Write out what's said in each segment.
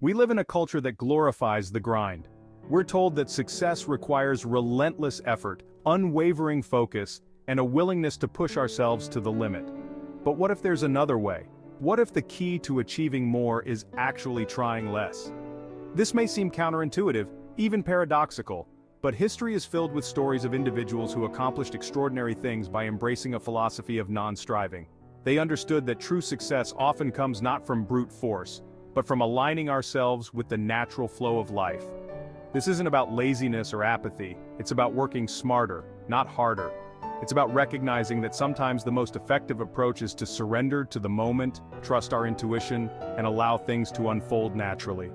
We live in a culture that glorifies the grind. We're told that success requires relentless effort, unwavering focus, and a willingness to push ourselves to the limit. But what if there's another way? What if the key to achieving more is actually trying less? This may seem counterintuitive, even paradoxical, but history is filled with stories of individuals who accomplished extraordinary things by embracing a philosophy of non-striving. They understood that true success often comes not from brute force, but from aligning ourselves with the natural flow of life. This isn't about laziness or apathy, it's about working smarter, not harder. It's about recognizing that sometimes the most effective approach is to surrender to the moment, trust our intuition, and allow things to unfold naturally.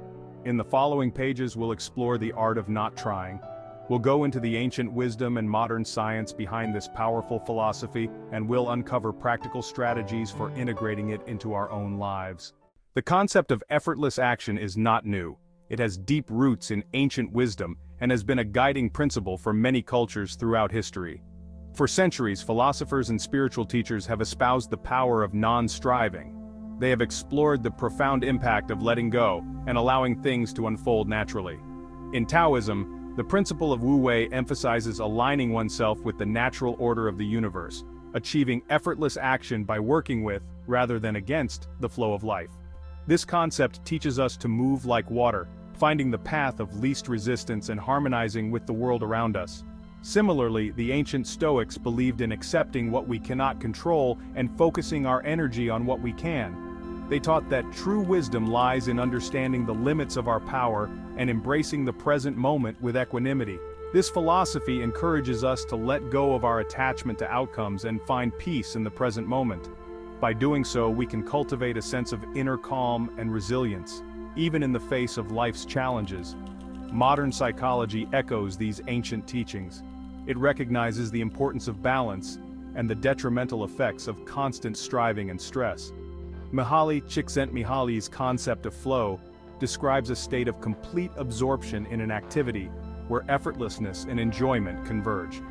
In the following pages, we'll explore the art of not trying. We'll go into the ancient wisdom and modern science behind this powerful philosophy, and we'll uncover practical strategies for integrating it into our own lives. The concept of effortless action is not new. It has deep roots in ancient wisdom and has been a guiding principle for many cultures throughout history. For centuries, philosophers and spiritual teachers have espoused the power of non-striving. They have explored the profound impact of letting go and allowing things to unfold naturally. In Taoism, the principle of Wu Wei emphasizes aligning oneself with the natural order of the universe, achieving effortless action by working with, rather than against, the flow of life. This concept teaches us to move like water, finding the path of least resistance and harmonizing with the world around us. Similarly, the ancient Stoics believed in accepting what we cannot control and focusing our energy on what we can. They taught that true wisdom lies in understanding the limits of our power and embracing the present moment with equanimity. This philosophy encourages us to let go of our attachment to outcomes and find peace in the present moment. By doing so, we can cultivate a sense of inner calm and resilience, even in the face of life's challenges. Modern psychology echoes these ancient teachings. It recognizes the importance of balance and the detrimental effects of constant striving and stress. Mihaly Csikszentmihalyi's concept of flow describes a state of complete absorption in an activity where effortlessness and enjoyment converge.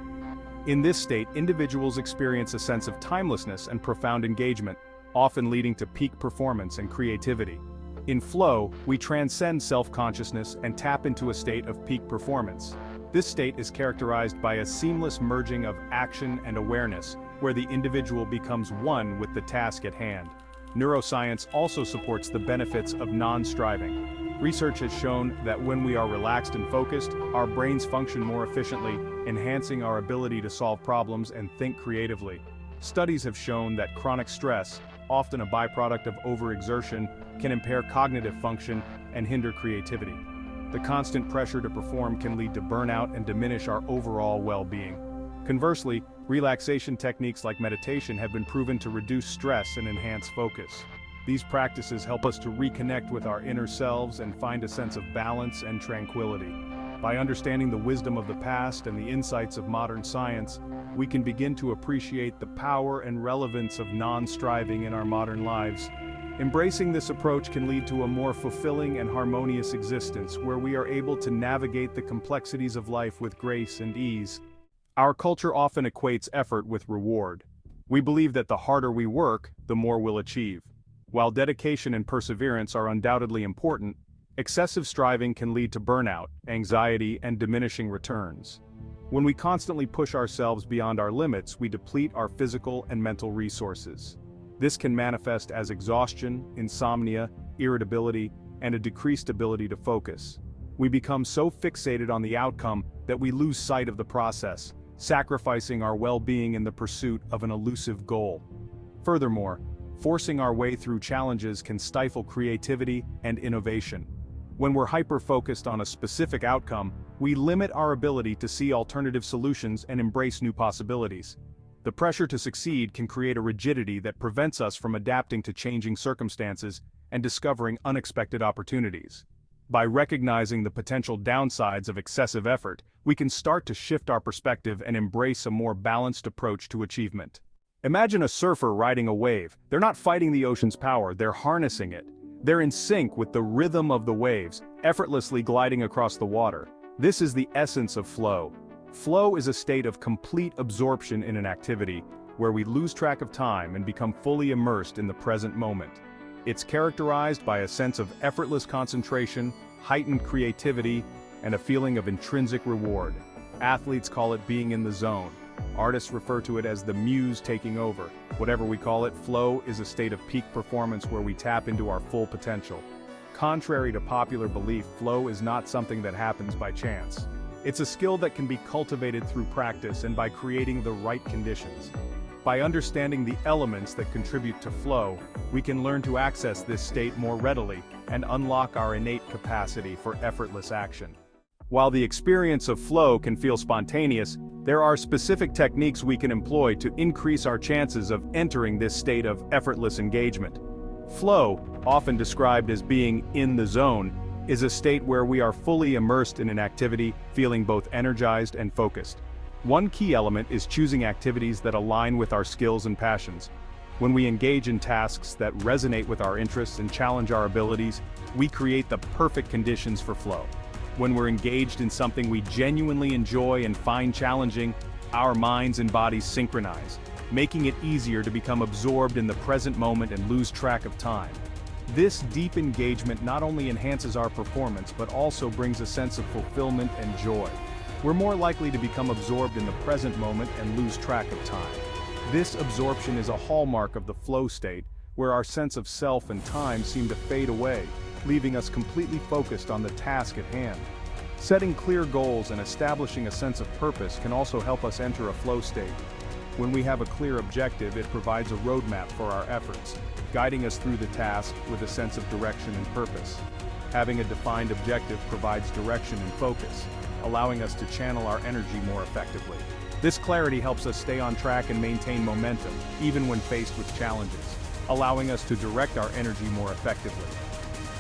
In this state, individuals experience a sense of timelessness and profound engagement, often leading to peak performance and creativity. In flow, we transcend self-consciousness and tap into a state of peak performance. This state is characterized by a seamless merging of action and awareness, where the individual becomes one with the task at hand. Neuroscience also supports the benefits of non-striving. Research has shown that when we are relaxed and focused, our brains function more efficiently, enhancing our ability to solve problems and think creatively. Studies have shown that chronic stress, often a byproduct of overexertion, can impair cognitive function and hinder creativity. The constant pressure to perform can lead to burnout and diminish our overall well-being. Conversely, relaxation techniques like meditation have been proven to reduce stress and enhance focus. These practices help us to reconnect with our inner selves and find a sense of balance and tranquility. By understanding the wisdom of the past and the insights of modern science, we can begin to appreciate the power and relevance of non-striving in our modern lives. Embracing this approach can lead to a more fulfilling and harmonious existence where we are able to navigate the complexities of life with grace and ease. Our culture often equates effort with reward. We believe that the harder we work, the more we'll achieve. While dedication and perseverance are undoubtedly important, excessive striving can lead to burnout, anxiety, and diminishing returns. When we constantly push ourselves beyond our limits, we deplete our physical and mental resources. This can manifest as exhaustion, insomnia, irritability, and a decreased ability to focus. We become so fixated on the outcome that we lose sight of the process, sacrificing our well-being in the pursuit of an elusive goal. Furthermore, forcing our way through challenges can stifle creativity and innovation. When we're hyper-focused on a specific outcome, we limit our ability to see alternative solutions and embrace new possibilities. The pressure to succeed can create a rigidity that prevents us from adapting to changing circumstances and discovering unexpected opportunities. By recognizing the potential downsides of excessive effort, we can start to shift our perspective and embrace a more balanced approach to achievement. Imagine a surfer riding a wave. They're not fighting the ocean's power, they're harnessing it. They're in sync with the rhythm of the waves, effortlessly gliding across the water. This is the essence of flow. Flow is a state of complete absorption in an activity, where we lose track of time and become fully immersed in the present moment. It's characterized by a sense of effortless concentration, heightened creativity, and a feeling of intrinsic reward. Athletes call it being in the zone. Artists refer to it as the muse taking over. Whatever we call it, flow is a state of peak performance where we tap into our full potential. Contrary to popular belief, flow is not something that happens by chance. It's a skill that can be cultivated through practice and by creating the right conditions. By understanding the elements that contribute to flow, we can learn to access this state more readily and unlock our innate capacity for effortless action. While the experience of flow can feel spontaneous, there are specific techniques we can employ to increase our chances of entering this state of effortless engagement. Flow, often described as being in the zone, is a state where we are fully immersed in an activity, feeling both energized and focused. One key element is choosing activities that align with our skills and passions. When we engage in tasks that resonate with our interests and challenge our abilities, we create the perfect conditions for flow. When we're engaged in something we genuinely enjoy and find challenging, our minds and bodies synchronize, making it easier to become absorbed in the present moment and lose track of time. This deep engagement not only enhances our performance but also brings a sense of fulfillment and joy. We're more likely to become absorbed in the present moment and lose track of time. This absorption is a hallmark of the flow state, where our sense of self and time seem to fade away, leaving us completely focused on the task at hand. Setting clear goals and establishing a sense of purpose can also help us enter a flow state. When we have a clear objective, it provides a roadmap for our efforts, guiding us through the task with a sense of direction and purpose. Having a defined objective provides direction and focus, allowing us to channel our energy more effectively. This clarity helps us stay on track and maintain momentum, even when faced with challenges, allowing us to direct our energy more effectively.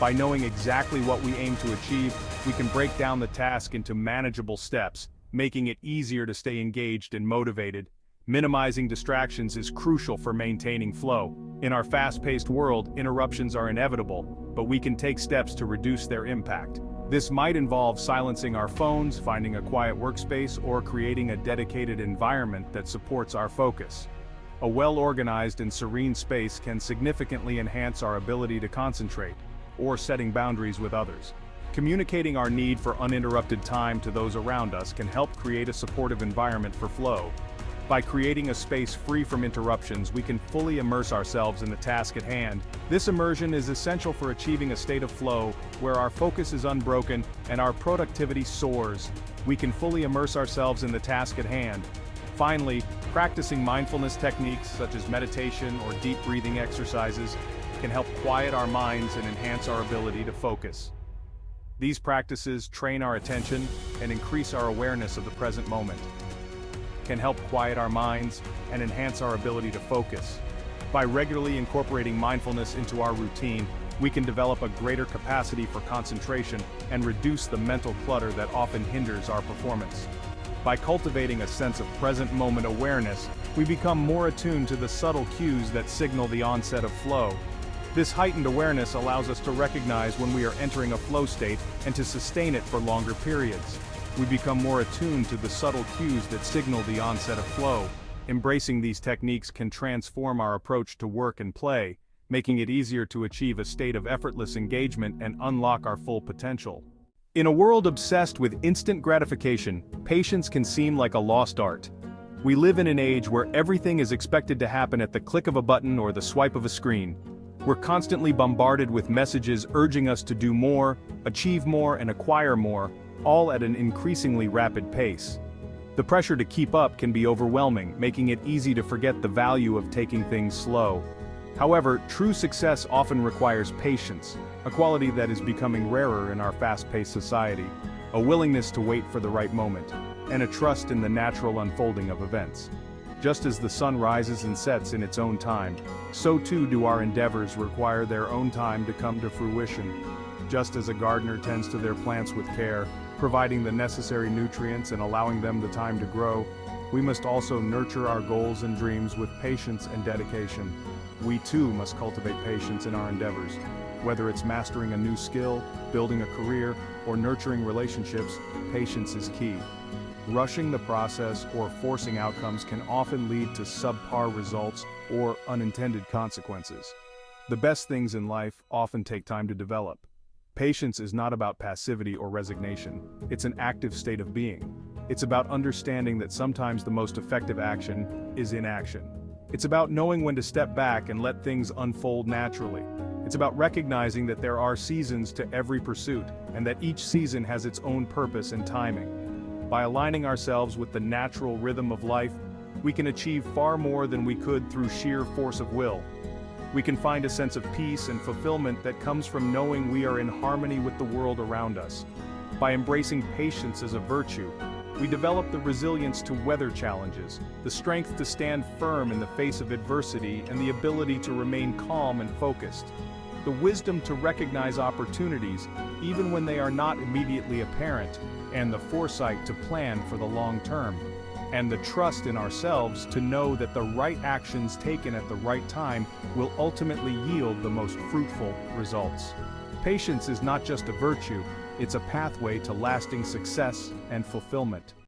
By knowing exactly what we aim to achieve, we can break down the task into manageable steps, making it easier to stay engaged and motivated. Minimizing distractions is crucial for maintaining flow. In our fast-paced world, interruptions are inevitable, but we can take steps to reduce their impact. This might involve silencing our phones, finding a quiet workspace, or creating a dedicated environment that supports our focus. A well-organized and serene space can significantly enhance our ability to concentrate, or setting boundaries with others. Communicating our need for uninterrupted time to those around us can help create a supportive environment for flow. By creating a space free from interruptions, we can fully immerse ourselves in the task at hand. This immersion is essential for achieving a state of flow where our focus is unbroken and our productivity soars. We can fully immerse ourselves in the task at hand. Finally, practicing mindfulness techniques such as meditation or deep breathing exercises can help quiet our minds and enhance our ability to focus. These practices train our attention and increase our awareness of the present moment. Can help quiet our minds and enhance our ability to focus. By regularly incorporating mindfulness into our routine, we can develop a greater capacity for concentration and reduce the mental clutter that often hinders our performance. By cultivating a sense of present moment awareness, we become more attuned to the subtle cues that signal the onset of flow. This heightened awareness allows us to recognize when we are entering a flow state and to sustain it for longer periods. We become more attuned to the subtle cues that signal the onset of flow. Embracing these techniques can transform our approach to work and play, making it easier to achieve a state of effortless engagement and unlock our full potential. In a world obsessed with instant gratification, patience can seem like a lost art. We live in an age where everything is expected to happen at the click of a button or the swipe of a screen. We're constantly bombarded with messages urging us to do more, achieve more, and acquire more, all at an increasingly rapid pace. The pressure to keep up can be overwhelming, making it easy to forget the value of taking things slow. However, true success often requires patience, a quality that is becoming rarer in our fast-paced society, a willingness to wait for the right moment, and a trust in the natural unfolding of events. Just as the sun rises and sets in its own time, so too do our endeavors require their own time to come to fruition. Just as a gardener tends to their plants with care, providing the necessary nutrients and allowing them the time to grow, we must also nurture our goals and dreams with patience and dedication. We too must cultivate patience in our endeavors. Whether it's mastering a new skill, building a career, or nurturing relationships, patience is key. Rushing the process or forcing outcomes can often lead to subpar results or unintended consequences. The best things in life often take time to develop. Patience is not about passivity or resignation, it's an active state of being. It's about understanding that sometimes the most effective action is inaction. It's about knowing when to step back and let things unfold naturally. It's about recognizing that there are seasons to every pursuit, and that each season has its own purpose and timing. By aligning ourselves with the natural rhythm of life, we can achieve far more than we could through sheer force of will. We can find a sense of peace and fulfillment that comes from knowing we are in harmony with the world around us. By embracing patience as a virtue, we develop the resilience to weather challenges, the strength to stand firm in the face of adversity, and the ability to remain calm and focused. The wisdom to recognize opportunities, even when they are not immediately apparent, and the foresight to plan for the long term. And the trust in ourselves to know that the right actions taken at the right time will ultimately yield the most fruitful results. Patience is not just a virtue, it's a pathway to lasting success and fulfillment.